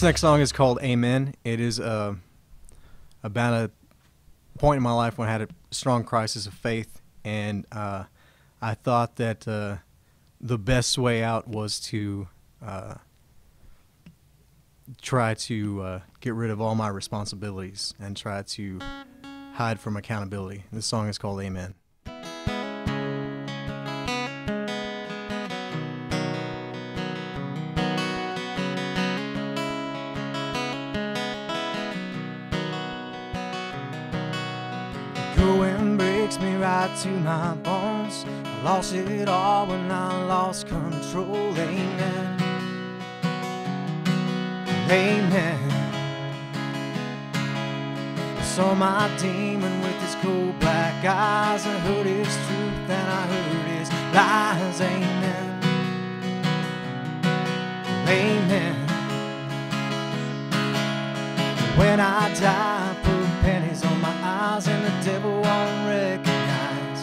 This next song is called Amen. It is about a point in my life when I had a strong crisis of faith, and I thought that the best way out was to try to get rid of all my responsibilities and try to hide from accountability. This song is called Amen. Going breaks me right to my bones. I lost it all when I lost control. Amen. Amen. I saw my demon with his cold black eyes. I heard his truth and I heard his lies. Amen. Amen. When I die, put pennies on my eyes and the devil won't recognize.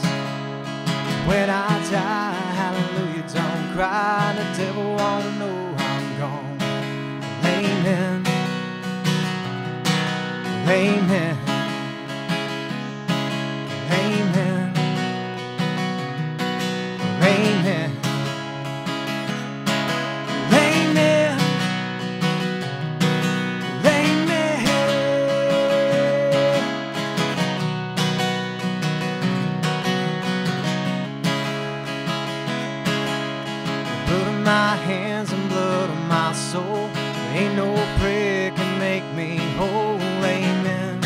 When I die, hallelujah, don't cry, the devil won't know I'm gone. Amen. Amen. Amen. Amen. My hands and blood of my soul, there ain't no prayer can make me whole. Amen.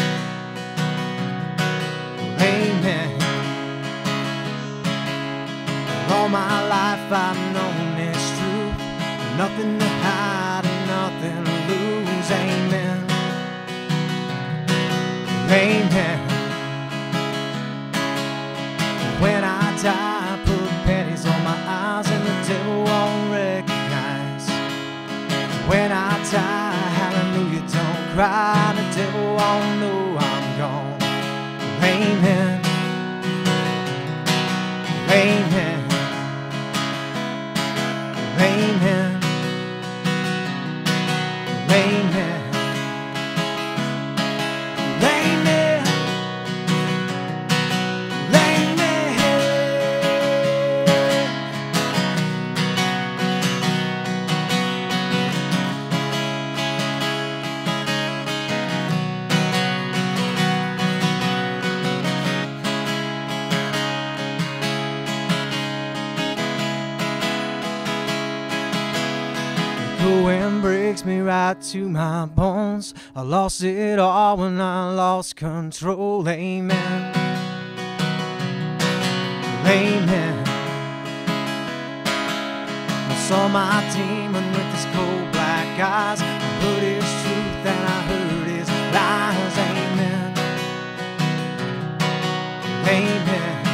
Amen. All my life I've known this truth, nothing to hide and nothing to lose. Amen. Amen. When I die, I put pennies on my eyes and the devil won't recognize. When I die, hallelujah, don't cry, the devil won't know I'm gone. Amen. Amen. Amen. Amen. Going breaks me right to my bones. I lost it all when I lost control. Amen. Amen. I saw my demon with his cold black eyes. I heard his truth and I heard his lies. Amen. Amen.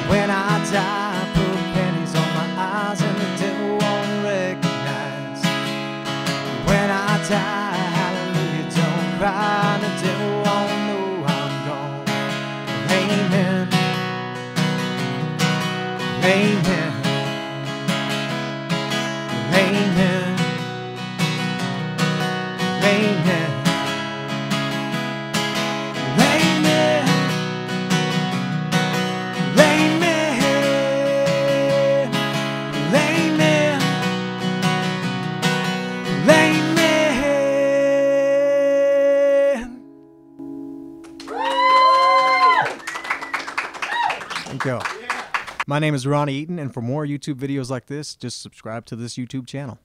When I die, I put pennies on my eyes and the devil won't recognize. When I die, hallelujah, don't cry, the devil won't know I'm gone. Amen. Amen. Amen. Amen. Thank you. My name is Ronnie Eaton, and for more YouTube videos like this, just subscribe to this YouTube channel.